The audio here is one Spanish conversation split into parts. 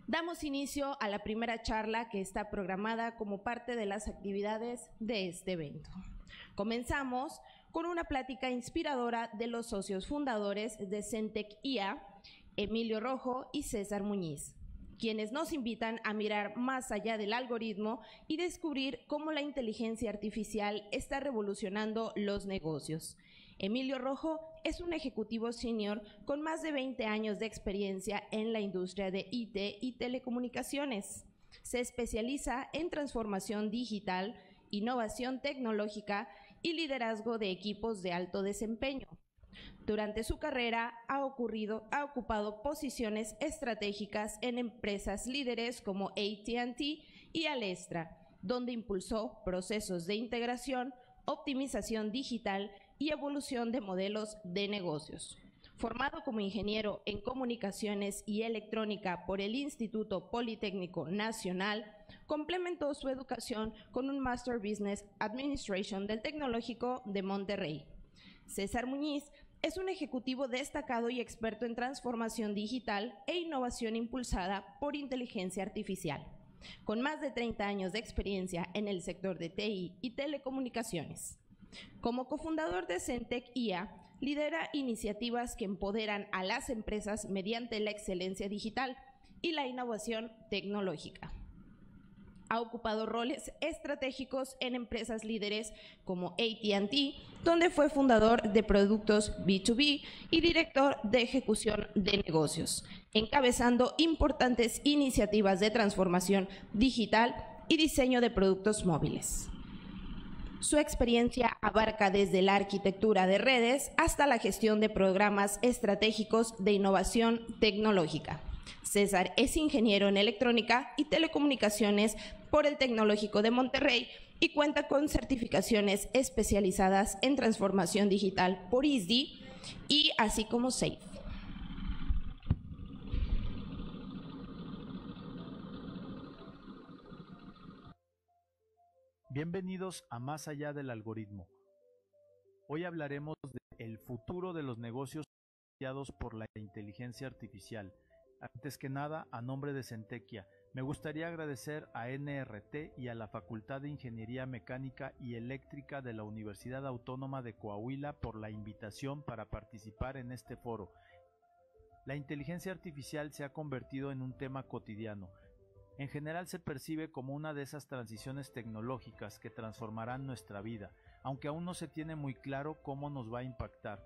Damos inicio a la primera charla que está programada como parte de las actividades de este evento. Comenzamos con una plática inspiradora de los socios fundadores de Centec IA, Emilio Rojo y César Muñiz, quienes nos invitan a mirar más allá del algoritmo y descubrir cómo la inteligencia artificial está revolucionando los negocios. Emilio Rojo es un ejecutivo senior con más de 20 años de experiencia en la industria de IT y telecomunicaciones. Se especializa en transformación digital, innovación tecnológica y liderazgo de equipos de alto desempeño. Durante su carrera ha ocupado posiciones estratégicas en empresas líderes como AT&T y Alestra, donde impulsó procesos de integración, optimización digital y evolución de modelos de negocios. Formado como ingeniero en comunicaciones y electrónica por el Instituto Politécnico Nacional, complementó su educación con un Master Business Administration del Tecnológico de Monterrey. César Muñiz es un ejecutivo destacado y experto en transformación digital e innovación impulsada por inteligencia artificial, con más de 30 años de experiencia en el sector de TI y telecomunicaciones. Como cofundador de Centec IA, lidera iniciativas que empoderan a las empresas mediante la excelencia digital y la innovación tecnológica. Ha ocupado roles estratégicos en empresas líderes como AT&T, donde fue fundador de productos B2B y director de ejecución de negocios, encabezando importantes iniciativas de transformación digital y diseño de productos móviles. Su experiencia abarca desde la arquitectura de redes hasta la gestión de programas estratégicos de innovación tecnológica. César es ingeniero en electrónica y telecomunicaciones por el Tecnológico de Monterrey y cuenta con certificaciones especializadas en transformación digital por ISDI y así como SAFe. Bienvenidos a Más allá del algoritmo. Hoy hablaremos del futuro de los negocios guiados por la inteligencia artificial. Antes que nada, a nombre de Centec IA, me gustaría agradecer a NRT y a la Facultad de Ingeniería Mecánica y Eléctrica de la Universidad Autónoma de Coahuila por la invitación para participar en este foro. La inteligencia artificial se ha convertido en un tema cotidiano. En general se percibe como una de esas transiciones tecnológicas que transformarán nuestra vida, aunque aún no se tiene muy claro cómo nos va a impactar.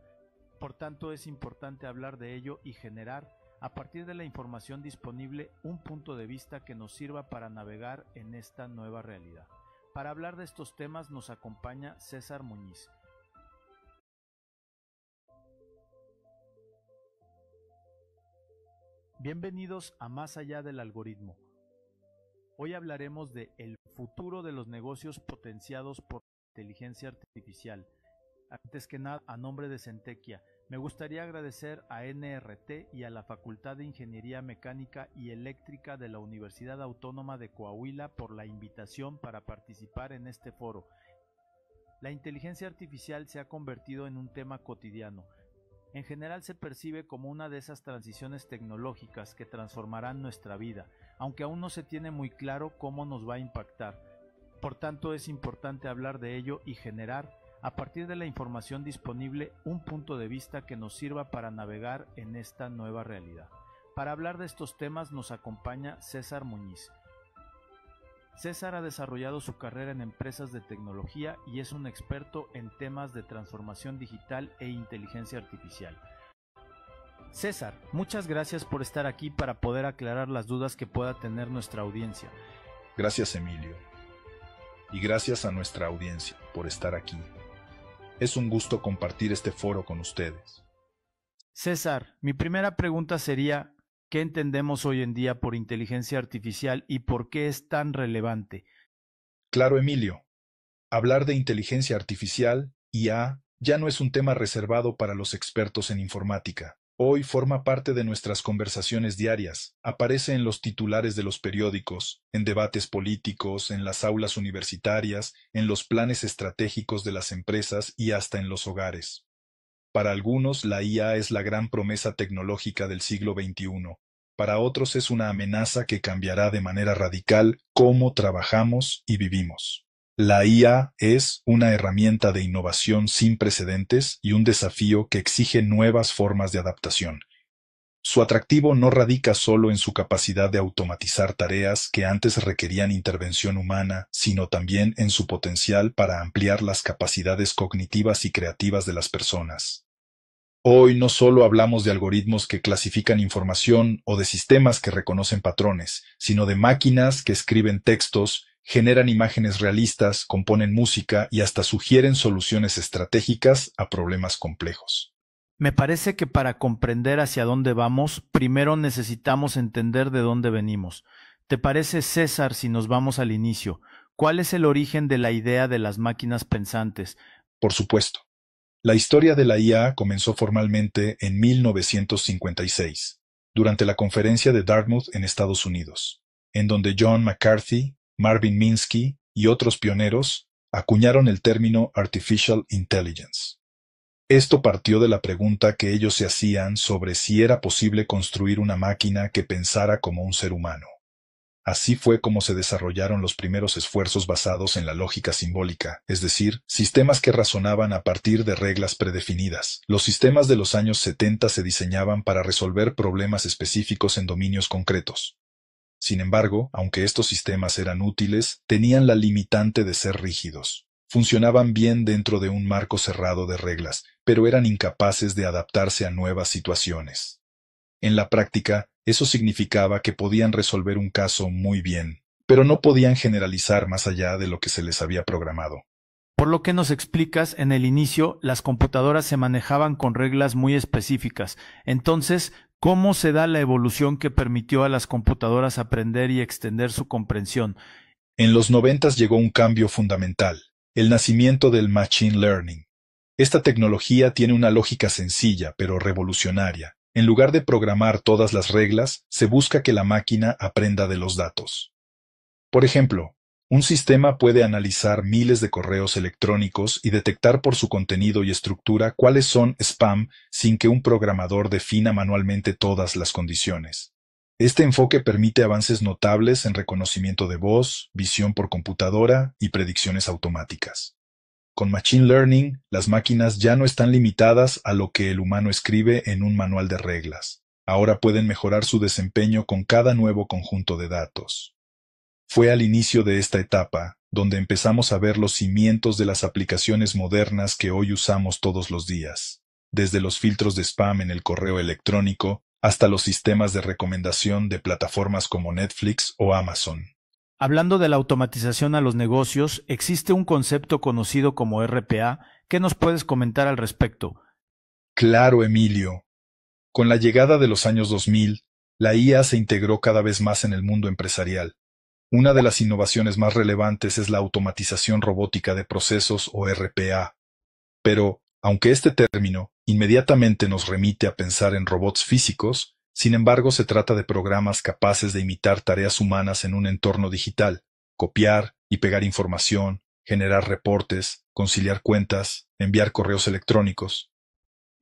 Por tanto, es importante hablar de ello y generar, a partir de la información disponible, un punto de vista que nos sirva para navegar en esta nueva realidad. Para hablar de estos temas nos acompaña César Muñiz. Bienvenidos a Más allá del algoritmo. Hoy hablaremos del futuro de los negocios potenciados por la inteligencia artificial. Antes que nada, a nombre de Centec IA, me gustaría agradecer a NRT y a la Facultad de Ingeniería Mecánica y Eléctrica de la Universidad Autónoma de Coahuila por la invitación para participar en este foro. La inteligencia artificial se ha convertido en un tema cotidiano. En general se percibe como una de esas transiciones tecnológicas que transformarán nuestra vida, aunque aún no se tiene muy claro cómo nos va a impactar. Por tanto, es importante hablar de ello y generar, a partir de la información disponible, un punto de vista que nos sirva para navegar en esta nueva realidad. Para hablar de estos temas nos acompaña César Muñiz. César ha desarrollado su carrera en empresas de tecnología y es un experto en temas de transformación digital e inteligencia artificial. César, muchas gracias por estar aquí para poder aclarar las dudas que pueda tener nuestra audiencia. Gracias, Emilio. Y gracias a nuestra audiencia por estar aquí. Es un gusto compartir este foro con ustedes. César, mi primera pregunta sería, ¿qué entendemos hoy en día por inteligencia artificial y por qué es tan relevante? Claro, Emilio. Hablar de inteligencia artificial, IA, ya no es un tema reservado para los expertos en informática. Hoy forma parte de nuestras conversaciones diarias, aparece en los titulares de los periódicos, en debates políticos, en las aulas universitarias, en los planes estratégicos de las empresas y hasta en los hogares. Para algunos, la IA es la gran promesa tecnológica del siglo XXI. para otros es una amenaza que cambiará de manera radical cómo trabajamos y vivimos. La IA es una herramienta de innovación sin precedentes y un desafío que exige nuevas formas de adaptación. Su atractivo no radica solo en su capacidad de automatizar tareas que antes requerían intervención humana, sino también en su potencial para ampliar las capacidades cognitivas y creativas de las personas. Hoy no solo hablamos de algoritmos que clasifican información o de sistemas que reconocen patrones, sino de máquinas que escriben textos, generan imágenes realistas, componen música y hasta sugieren soluciones estratégicas a problemas complejos. Me parece que para comprender hacia dónde vamos, primero necesitamos entender de dónde venimos. ¿Te parece, César, si nos vamos al inicio? ¿Cuál es el origen de la idea de las máquinas pensantes? Por supuesto. La historia de la IA comenzó formalmente en 1956, durante la conferencia de Dartmouth en Estados Unidos, en donde John McCarthy, Marvin Minsky y otros pioneros acuñaron el término Artificial Intelligence. Esto partió de la pregunta que ellos se hacían sobre si era posible construir una máquina que pensara como un ser humano. Así fue como se desarrollaron los primeros esfuerzos basados en la lógica simbólica, es decir, sistemas que razonaban a partir de reglas predefinidas. Los sistemas de los años 70 se diseñaban para resolver problemas específicos en dominios concretos. Sin embargo, aunque estos sistemas eran útiles, tenían la limitante de ser rígidos. Funcionaban bien dentro de un marco cerrado de reglas, pero eran incapaces de adaptarse a nuevas situaciones. En la práctica, eso significaba que podían resolver un caso muy bien, pero no podían generalizar más allá de lo que se les había programado. Por lo que nos explicas, en el inicio, las computadoras se manejaban con reglas muy específicas. Entonces, ¿cómo se da la evolución que permitió a las computadoras aprender y extender su comprensión? En los 90 llegó un cambio fundamental, el nacimiento del Machine Learning. Esta tecnología tiene una lógica sencilla, pero revolucionaria. En lugar de programar todas las reglas, se busca que la máquina aprenda de los datos. Por ejemplo, un sistema puede analizar miles de correos electrónicos y detectar por su contenido y estructura cuáles son spam sin que un programador defina manualmente todas las condiciones. Este enfoque permite avances notables en reconocimiento de voz, visión por computadora y predicciones automáticas. Con Machine Learning, las máquinas ya no están limitadas a lo que el humano escribe en un manual de reglas. Ahora pueden mejorar su desempeño con cada nuevo conjunto de datos. Fue al inicio de esta etapa donde empezamos a ver los cimientos de las aplicaciones modernas que hoy usamos todos los días, desde los filtros de spam en el correo electrónico hasta los sistemas de recomendación de plataformas como Netflix o Amazon. Hablando de la automatización a los negocios, existe un concepto conocido como RPA. ¿Qué nos puedes comentar al respecto? Claro, Emilio. Con la llegada de los años 2000, la IA se integró cada vez más en el mundo empresarial. Una de las innovaciones más relevantes es la automatización robótica de procesos o RPA. Pero, aunque este término inmediatamente nos remite a pensar en robots físicos, sin embargo se trata de programas capaces de imitar tareas humanas en un entorno digital, copiar y pegar información, generar reportes, conciliar cuentas, enviar correos electrónicos.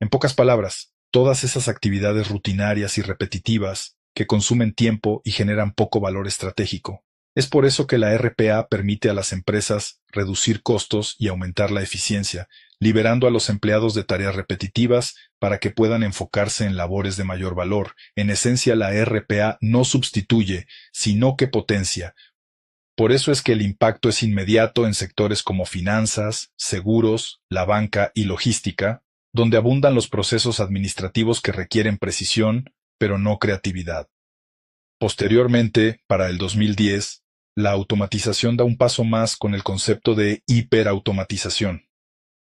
En pocas palabras, todas esas actividades rutinarias y repetitivas que consumen tiempo y generan poco valor estratégico. Es por eso que la RPA permite a las empresas reducir costos y aumentar la eficiencia, liberando a los empleados de tareas repetitivas para que puedan enfocarse en labores de mayor valor. En esencia, la RPA no sustituye, sino que potencia. Por eso es que el impacto es inmediato en sectores como finanzas, seguros, la banca y logística, donde abundan los procesos administrativos que requieren precisión, pero no creatividad. Posteriormente, para el 2010, la automatización da un paso más con el concepto de hiperautomatización.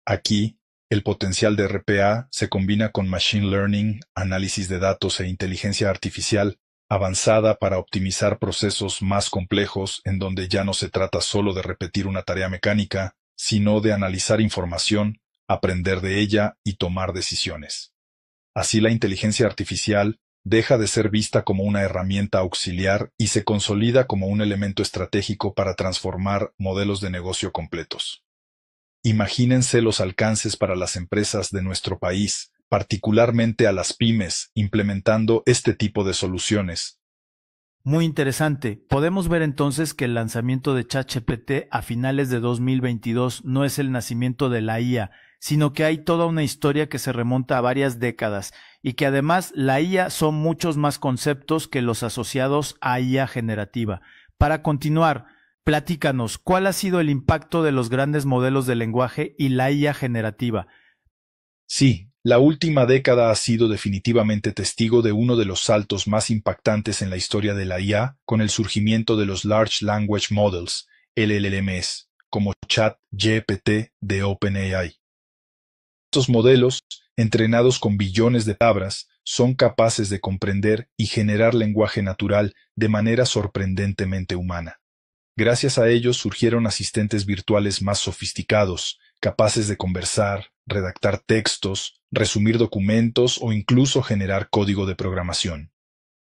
Aquí, el potencial de RPA se combina con Machine Learning, análisis de datos e inteligencia artificial avanzada para optimizar procesos más complejos en donde ya no se trata solo de repetir una tarea mecánica, sino de analizar información, aprender de ella y tomar decisiones. Así la inteligencia artificial deja de ser vista como una herramienta auxiliar y se consolida como un elemento estratégico para transformar modelos de negocio completos. Imagínense los alcances para las empresas de nuestro país, particularmente a las pymes, implementando este tipo de soluciones. Muy interesante. Podemos ver entonces que el lanzamiento de ChatGPT a finales de 2022 no es el nacimiento de la IA, sino que hay toda una historia que se remonta a varias décadas y que además la IA son muchos más conceptos que los asociados a IA generativa. Para continuar, platícanos, ¿cuál ha sido el impacto de los grandes modelos de lenguaje y la IA generativa? Sí, la última década ha sido definitivamente testigo de uno de los saltos más impactantes en la historia de la IA con el surgimiento de los Large Language Models, LLMs, como ChatGPT de OpenAI. Estos modelos, entrenados con billones de palabras, son capaces de comprender y generar lenguaje natural de manera sorprendentemente humana. Gracias a ellos surgieron asistentes virtuales más sofisticados, capaces de conversar, redactar textos, resumir documentos o incluso generar código de programación.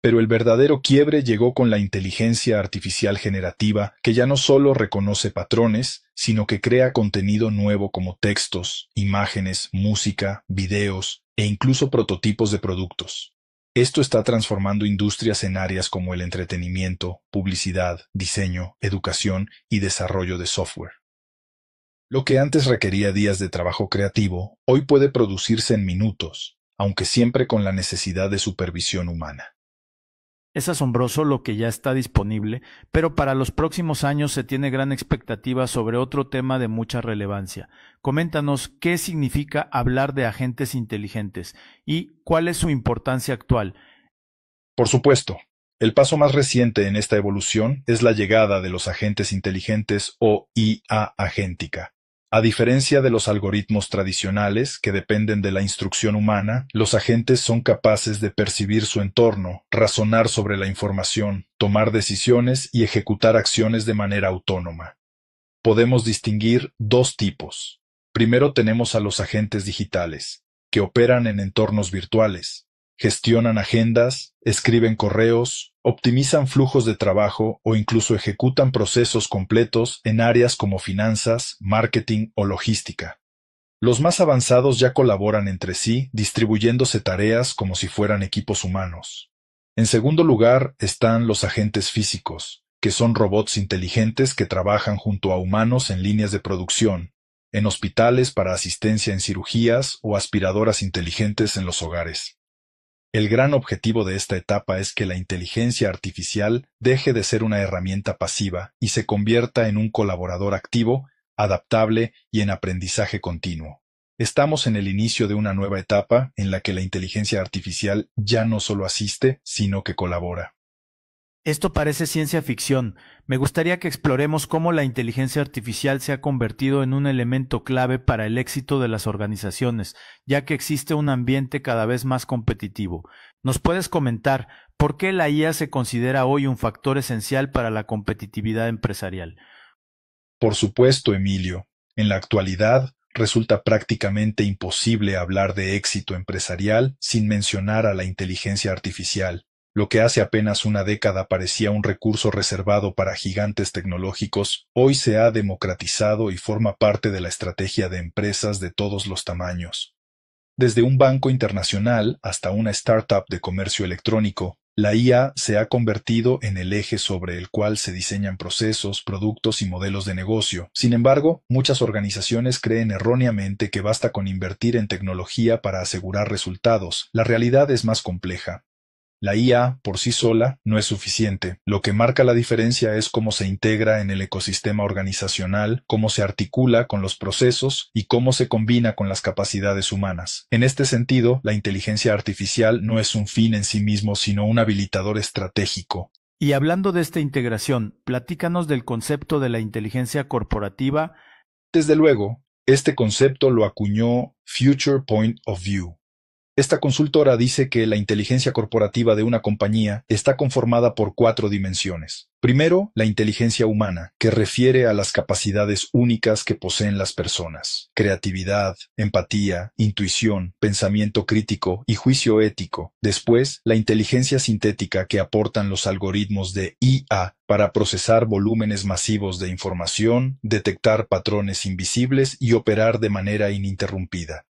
Pero el verdadero quiebre llegó con la inteligencia artificial generativa, que ya no solo reconoce patrones, sino que crea contenido nuevo como textos, imágenes, música, videos e incluso prototipos de productos. Esto está transformando industrias en áreas como el entretenimiento, publicidad, diseño, educación y desarrollo de software. Lo que antes requería días de trabajo creativo, hoy puede producirse en minutos, aunque siempre con la necesidad de supervisión humana. Es asombroso lo que ya está disponible, pero para los próximos años se tiene gran expectativa sobre otro tema de mucha relevancia. Coméntanos qué significa hablar de agentes inteligentes y cuál es su importancia actual. Por supuesto, el paso más reciente en esta evolución es la llegada de los agentes inteligentes o IA agéntica. A diferencia de los algoritmos tradicionales que dependen de la instrucción humana, los agentes son capaces de percibir su entorno, razonar sobre la información, tomar decisiones y ejecutar acciones de manera autónoma. Podemos distinguir dos tipos. Primero tenemos a los agentes digitales, que operan en entornos virtuales. Gestionan agendas, escriben correos, optimizan flujos de trabajo o incluso ejecutan procesos completos en áreas como finanzas, marketing o logística. Los más avanzados ya colaboran entre sí, distribuyéndose tareas como si fueran equipos humanos. En segundo lugar están los agentes físicos, que son robots inteligentes que trabajan junto a humanos en líneas de producción, en hospitales para asistencia en cirugías o aspiradoras inteligentes en los hogares. El gran objetivo de esta etapa es que la inteligencia artificial deje de ser una herramienta pasiva y se convierta en un colaborador activo, adaptable y en aprendizaje continuo. Estamos en el inicio de una nueva etapa en la que la inteligencia artificial ya no solo asiste, sino que colabora. Esto parece ciencia ficción. Me gustaría que exploremos cómo la inteligencia artificial se ha convertido en un elemento clave para el éxito de las organizaciones, ya que existe un ambiente cada vez más competitivo. ¿Nos puedes comentar por qué la IA se considera hoy un factor esencial para la competitividad empresarial? Por supuesto, Emilio. En la actualidad, resulta prácticamente imposible hablar de éxito empresarial sin mencionar a la inteligencia artificial. Lo que hace apenas una década parecía un recurso reservado para gigantes tecnológicos, hoy se ha democratizado y forma parte de la estrategia de empresas de todos los tamaños. Desde un banco internacional hasta una startup de comercio electrónico, la IA se ha convertido en el eje sobre el cual se diseñan procesos, productos y modelos de negocio. Sin embargo, muchas organizaciones creen erróneamente que basta con invertir en tecnología para asegurar resultados. La realidad es más compleja. La IA, por sí sola, no es suficiente. Lo que marca la diferencia es cómo se integra en el ecosistema organizacional, cómo se articula con los procesos y cómo se combina con las capacidades humanas. En este sentido, la inteligencia artificial no es un fin en sí mismo, sino un habilitador estratégico. Y hablando de esta integración, platícanos del concepto de la inteligencia corporativa. Desde luego, este concepto lo acuñó Future Point of View. Esta consultora dice que la inteligencia corporativa de una compañía está conformada por 4 dimensiones. Primero, la inteligencia humana, que refiere a las capacidades únicas que poseen las personas: creatividad, empatía, intuición, pensamiento crítico y juicio ético. Después, la inteligencia sintética que aportan los algoritmos de IA para procesar volúmenes masivos de información, detectar patrones invisibles y operar de manera ininterrumpida.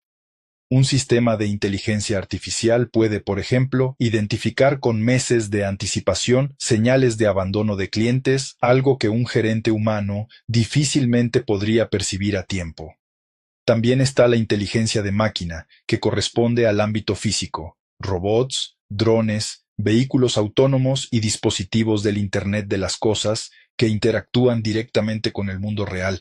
Un sistema de inteligencia artificial puede, por ejemplo, identificar con meses de anticipación señales de abandono de clientes, algo que un gerente humano difícilmente podría percibir a tiempo. También está la inteligencia de máquina, que corresponde al ámbito físico: robots, drones, vehículos autónomos y dispositivos del Internet de las cosas que interactúan directamente con el mundo real.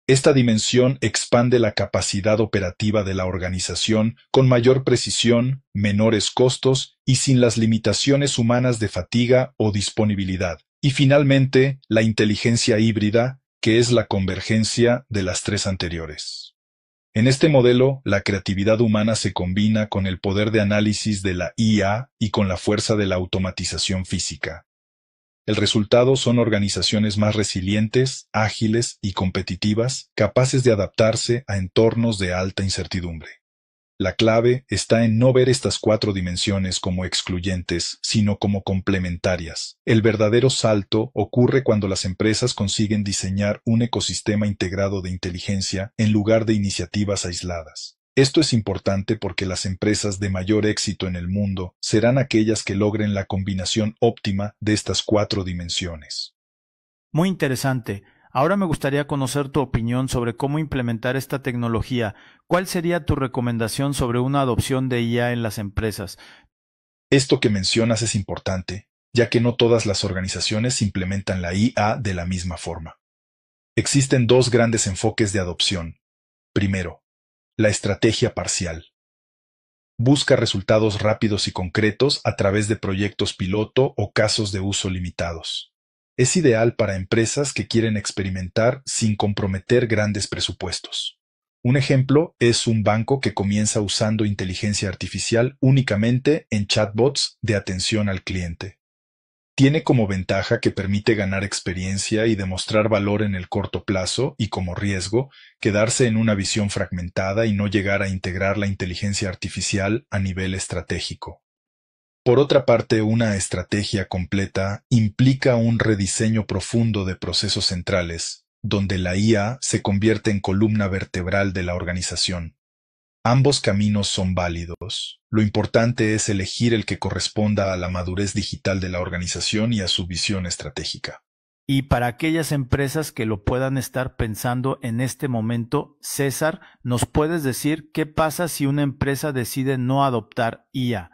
Esta dimensión expande la capacidad operativa de la organización con mayor precisión, menores costos y sin las limitaciones humanas de fatiga o disponibilidad. Y finalmente, la inteligencia híbrida, que es la convergencia de las tres anteriores. En este modelo, la creatividad humana se combina con el poder de análisis de la IA y con la fuerza de la automatización física. El resultado son organizaciones más resilientes, ágiles y competitivas, capaces de adaptarse a entornos de alta incertidumbre. La clave está en no ver estas cuatro dimensiones como excluyentes, sino como complementarias. El verdadero salto ocurre cuando las empresas consiguen diseñar un ecosistema integrado de inteligencia en lugar de iniciativas aisladas. Esto es importante porque las empresas de mayor éxito en el mundo serán aquellas que logren la combinación óptima de estas cuatro dimensiones. Muy interesante. Ahora me gustaría conocer tu opinión sobre cómo implementar esta tecnología. ¿Cuál sería tu recomendación sobre una adopción de IA en las empresas? Esto que mencionas es importante, ya que no todas las organizaciones implementan la IA de la misma forma. Existen dos grandes enfoques de adopción. Primero, la estrategia parcial. Busca resultados rápidos y concretos a través de proyectos piloto o casos de uso limitados. Es ideal para empresas que quieren experimentar sin comprometer grandes presupuestos. Un ejemplo es un banco que comienza usando inteligencia artificial únicamente en chatbots de atención al cliente. Tiene como ventaja que permite ganar experiencia y demostrar valor en el corto plazo y, como riesgo, quedarse en una visión fragmentada y no llegar a integrar la inteligencia artificial a nivel estratégico. Por otra parte, una estrategia completa implica un rediseño profundo de procesos centrales, donde la IA se convierte en columna vertebral de la organización. Ambos caminos son válidos. Lo importante es elegir el que corresponda a la madurez digital de la organización y a su visión estratégica. Y para aquellas empresas que lo puedan estar pensando en este momento, César, ¿nos puedes decir qué pasa si una empresa decide no adoptar IA?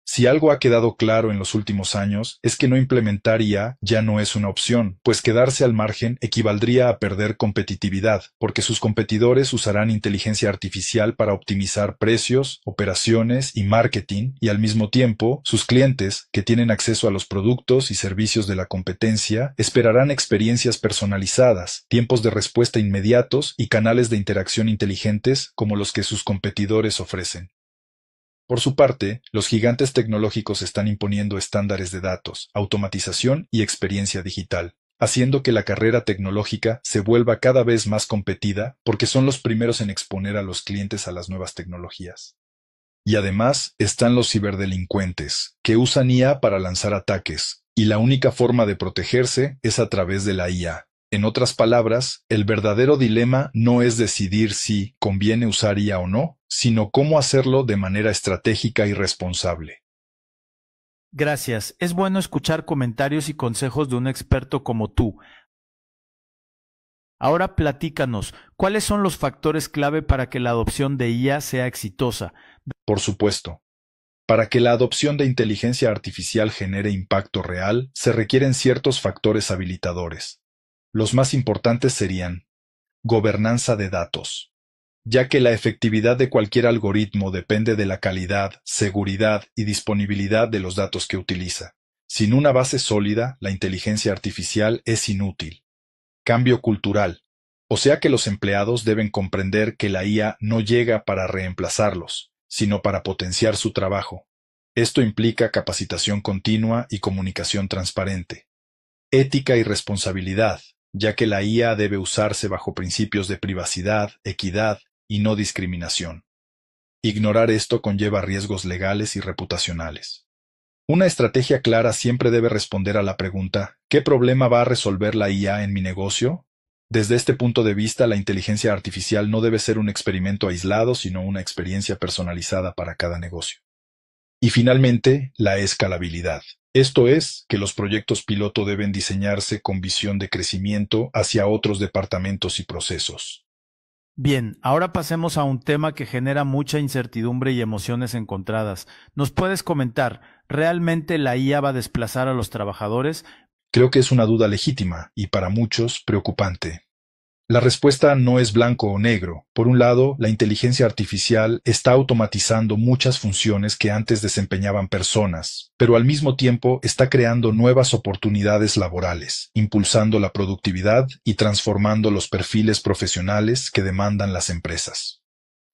Si algo ha quedado claro en los últimos años es que no implementar IA ya no es una opción, pues quedarse al margen equivaldría a perder competitividad, porque sus competidores usarán inteligencia artificial para optimizar precios, operaciones y marketing, y al mismo tiempo, sus clientes, que tienen acceso a los productos y servicios de la competencia, esperarán experiencias personalizadas, tiempos de respuesta inmediatos y canales de interacción inteligentes como los que sus competidores ofrecen. Por su parte, los gigantes tecnológicos están imponiendo estándares de datos, automatización y experiencia digital, haciendo que la carrera tecnológica se vuelva cada vez más competida porque son los primeros en exponer a los clientes a las nuevas tecnologías. Y además están los ciberdelincuentes, que usan IA para lanzar ataques, y la única forma de protegerse es a través de la IA. En otras palabras, el verdadero dilema no es decidir si conviene usar IA o no, sino cómo hacerlo de manera estratégica y responsable. Gracias. Es bueno escuchar comentarios y consejos de un experto como tú. Ahora platícanos, ¿cuáles son los factores clave para que la adopción de IA sea exitosa? Por supuesto. Para que la adopción de inteligencia artificial genere impacto real, se requieren ciertos factores habilitadores. Los más importantes serían: gobernanza de datos, ya que la efectividad de cualquier algoritmo depende de la calidad, seguridad y disponibilidad de los datos que utiliza. Sin una base sólida, la inteligencia artificial es inútil. Cambio cultural, o sea que los empleados deben comprender que la IA no llega para reemplazarlos, sino para potenciar su trabajo. Esto implica capacitación continua y comunicación transparente. Ética y responsabilidad, ya que la IA debe usarse bajo principios de privacidad, equidad y no discriminación. Ignorar esto conlleva riesgos legales y reputacionales. Una estrategia clara siempre debe responder a la pregunta: ¿qué problema va a resolver la IA en mi negocio? Desde este punto de vista, la inteligencia artificial no debe ser un experimento aislado, sino una experiencia personalizada para cada negocio. Y finalmente, la escalabilidad. Esto es, que los proyectos piloto deben diseñarse con visión de crecimiento hacia otros departamentos y procesos. Bien, ahora pasemos a un tema que genera mucha incertidumbre y emociones encontradas. ¿Nos puedes comentar, realmente la IA va a desplazar a los trabajadores? Creo que es una duda legítima y para muchos preocupante. La respuesta no es blanco o negro. Por un lado, la inteligencia artificial está automatizando muchas funciones que antes desempeñaban personas, pero al mismo tiempo está creando nuevas oportunidades laborales, impulsando la productividad y transformando los perfiles profesionales que demandan las empresas.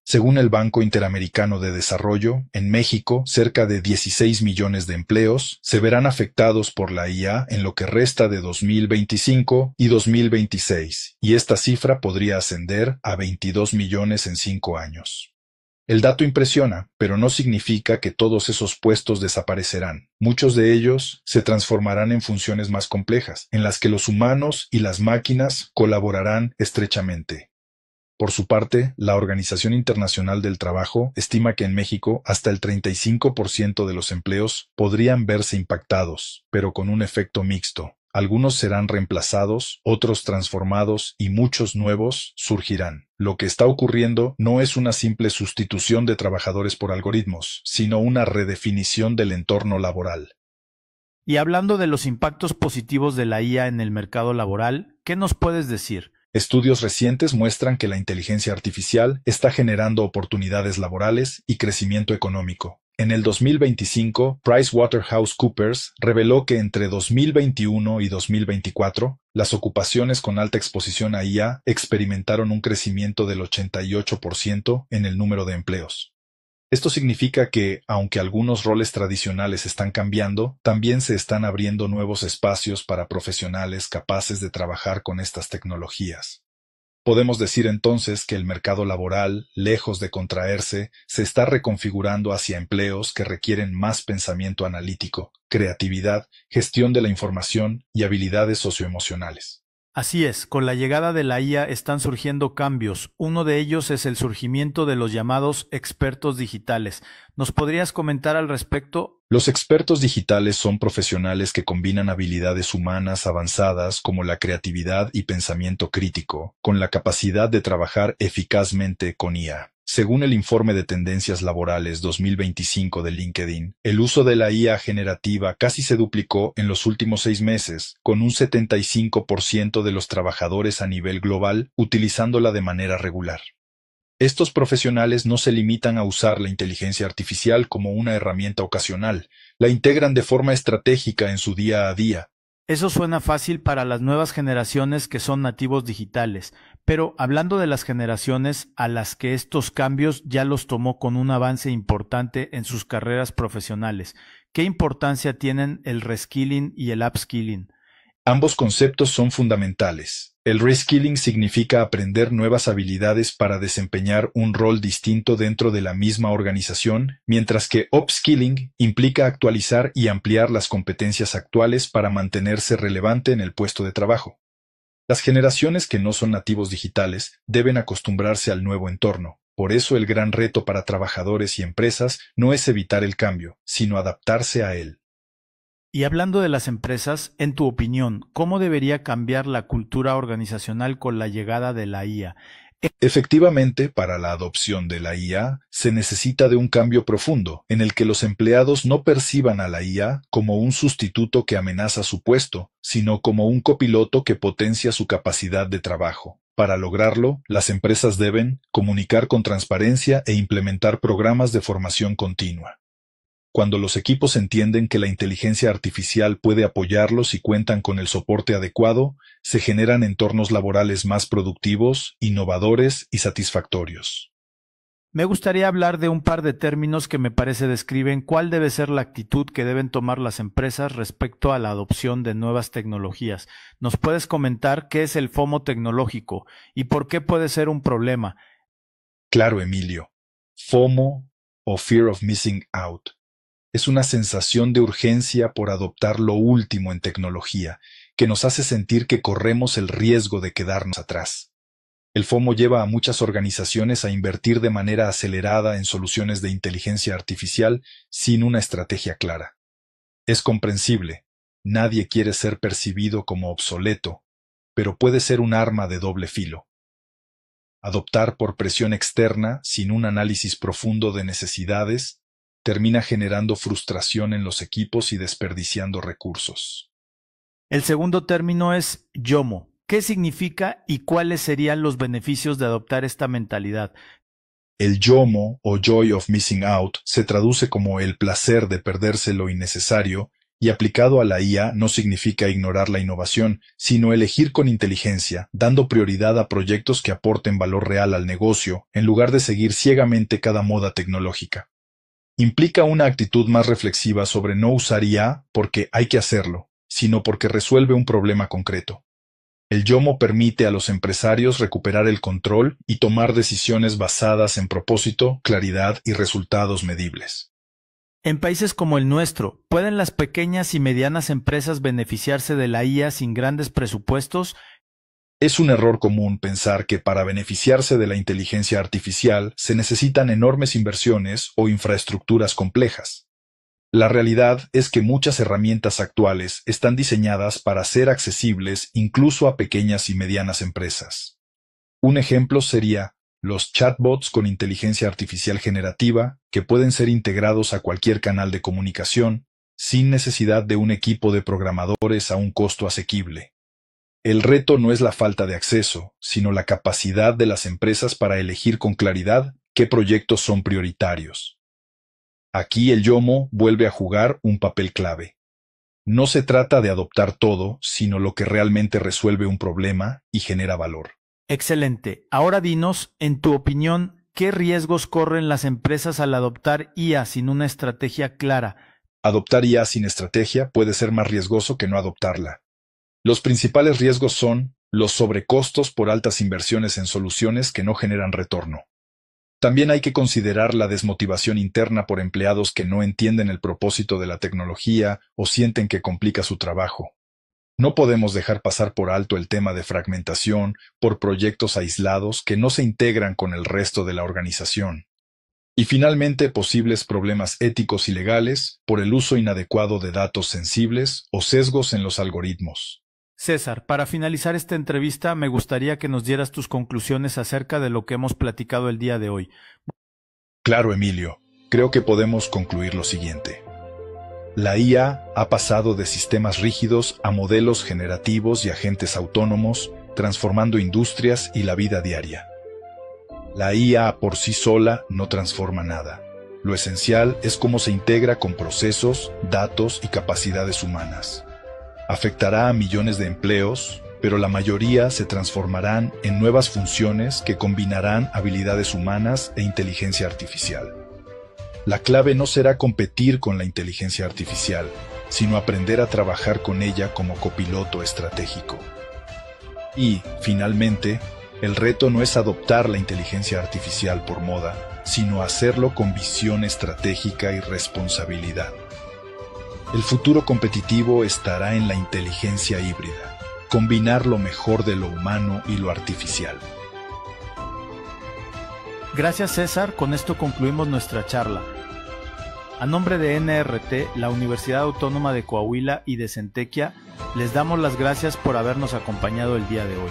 Según el Banco Interamericano de Desarrollo, en México, cerca de 16 millones de empleos se verán afectados por la IA en lo que resta de 2025 y 2026, y esta cifra podría ascender a 22 millones en 5 años. El dato impresiona, pero no significa que todos esos puestos desaparecerán. Muchos de ellos se transformarán en funciones más complejas, en las que los humanos y las máquinas colaborarán estrechamente. Por su parte, la Organización Internacional del Trabajo estima que en México hasta el 35% de los empleos podrían verse impactados, pero con un efecto mixto. Algunos serán reemplazados, otros transformados y muchos nuevos surgirán. Lo que está ocurriendo no es una simple sustitución de trabajadores por algoritmos, sino una redefinición del entorno laboral. Y hablando de los impactos positivos de la IA en el mercado laboral, ¿qué nos puedes decir? Estudios recientes muestran que la inteligencia artificial está generando oportunidades laborales y crecimiento económico. En el 2025, PricewaterhouseCoopers reveló que entre 2021 y 2024, las ocupaciones con alta exposición a IA experimentaron un crecimiento del 88% en el número de empleos. Esto significa que, aunque algunos roles tradicionales están cambiando, también se están abriendo nuevos espacios para profesionales capaces de trabajar con estas tecnologías. Podemos decir entonces que el mercado laboral, lejos de contraerse, se está reconfigurando hacia empleos que requieren más pensamiento analítico, creatividad, gestión de la información y habilidades socioemocionales. Así es, con la llegada de la IA están surgiendo cambios. Uno de ellos es el surgimiento de los llamados expertos digitales. ¿Nos podrías comentar al respecto? Los expertos digitales son profesionales que combinan habilidades humanas avanzadas como la creatividad y pensamiento crítico, con la capacidad de trabajar eficazmente con IA. Según el informe de Tendencias Laborales 2025 de LinkedIn, el uso de la IA generativa casi se duplicó en los últimos 6 meses, con un 75% de los trabajadores a nivel global utilizándola de manera regular. Estos profesionales no se limitan a usar la inteligencia artificial como una herramienta ocasional, la integran de forma estratégica en su día a día. Eso suena fácil para las nuevas generaciones que son nativos digitales, pero hablando de las generaciones a las que estos cambios ya los tomó con un avance importante en sus carreras profesionales, ¿qué importancia tienen el reskilling y el upskilling? Ambos conceptos son fundamentales. El reskilling significa aprender nuevas habilidades para desempeñar un rol distinto dentro de la misma organización, mientras que upskilling implica actualizar y ampliar las competencias actuales para mantenerse relevante en el puesto de trabajo. Las generaciones que no son nativos digitales deben acostumbrarse al nuevo entorno. Por eso el gran reto para trabajadores y empresas no es evitar el cambio, sino adaptarse a él. Y hablando de las empresas, en tu opinión, ¿cómo debería cambiar la cultura organizacional con la llegada de la IA? Efectivamente, para la adopción de la IA, se necesita de un cambio profundo, en el que los empleados no perciban a la IA como un sustituto que amenaza su puesto, sino como un copiloto que potencia su capacidad de trabajo. Para lograrlo, las empresas deben comunicar con transparencia e implementar programas de formación continua. Cuando los equipos entienden que la inteligencia artificial puede apoyarlos y cuentan con el soporte adecuado, se generan entornos laborales más productivos, innovadores y satisfactorios. Me gustaría hablar de un par de términos que me parece describen cuál debe ser la actitud que deben tomar las empresas respecto a la adopción de nuevas tecnologías. ¿Nos puedes comentar qué es el FOMO tecnológico y por qué puede ser un problema? Claro, Emilio. FOMO o Fear of Missing Out es una sensación de urgencia por adoptar lo último en tecnología, que nos hace sentir que corremos el riesgo de quedarnos atrás. El FOMO lleva a muchas organizaciones a invertir de manera acelerada en soluciones de inteligencia artificial sin una estrategia clara. Es comprensible, nadie quiere ser percibido como obsoleto, pero puede ser un arma de doble filo. Adoptar por presión externa, sin un análisis profundo de necesidades, termina generando frustración en los equipos y desperdiciando recursos. El segundo término es YOMO. ¿Qué significa y cuáles serían los beneficios de adoptar esta mentalidad? El YOMO, o Joy of Missing Out, se traduce como el placer de perderse lo innecesario, y aplicado a la IA no significa ignorar la innovación, sino elegir con inteligencia, dando prioridad a proyectos que aporten valor real al negocio, en lugar de seguir ciegamente cada moda tecnológica. Implica una actitud más reflexiva sobre no usar IA porque hay que hacerlo, sino porque resuelve un problema concreto. El YOMO permite a los empresarios recuperar el control y tomar decisiones basadas en propósito, claridad y resultados medibles. En países como el nuestro, ¿pueden las pequeñas y medianas empresas beneficiarse de la IA sin grandes presupuestos? Es un error común pensar que para beneficiarse de la inteligencia artificial se necesitan enormes inversiones o infraestructuras complejas. La realidad es que muchas herramientas actuales están diseñadas para ser accesibles incluso a pequeñas y medianas empresas. Un ejemplo sería los chatbots con inteligencia artificial generativa que pueden ser integrados a cualquier canal de comunicación sin necesidad de un equipo de programadores a un costo asequible. El reto no es la falta de acceso, sino la capacidad de las empresas para elegir con claridad qué proyectos son prioritarios. Aquí el YOMO vuelve a jugar un papel clave. No se trata de adoptar todo, sino lo que realmente resuelve un problema y genera valor. Excelente. Ahora dinos, en tu opinión, ¿qué riesgos corren las empresas al adoptar IA sin una estrategia clara? Adoptar IA sin estrategia puede ser más riesgoso que no adoptarla. Los principales riesgos son los sobrecostos por altas inversiones en soluciones que no generan retorno. También hay que considerar la desmotivación interna por empleados que no entienden el propósito de la tecnología o sienten que complica su trabajo. No podemos dejar pasar por alto el tema de fragmentación por proyectos aislados que no se integran con el resto de la organización. Y finalmente, posibles problemas éticos y legales por el uso inadecuado de datos sensibles o sesgos en los algoritmos. César, para finalizar esta entrevista me gustaría que nos dieras tus conclusiones acerca de lo que hemos platicado el día de hoy. Claro, Emilio. Creo que podemos concluir lo siguiente. La IA ha pasado de sistemas rígidos a modelos generativos y agentes autónomos, transformando industrias y la vida diaria. La IA por sí sola no transforma nada. Lo esencial es cómo se integra con procesos, datos y capacidades humanas. Afectará a millones de empleos, pero la mayoría se transformarán en nuevas funciones que combinarán habilidades humanas e inteligencia artificial. La clave no será competir con la inteligencia artificial, sino aprender a trabajar con ella como copiloto estratégico. Y, finalmente, el reto no es adoptar la inteligencia artificial por moda, sino hacerlo con visión estratégica y responsabilidad. El futuro competitivo estará en la inteligencia híbrida, combinar lo mejor de lo humano y lo artificial. Gracias, César, con esto concluimos nuestra charla. A nombre de NRT, la Universidad Autónoma de Coahuila y de Centequia, les damos las gracias por habernos acompañado el día de hoy.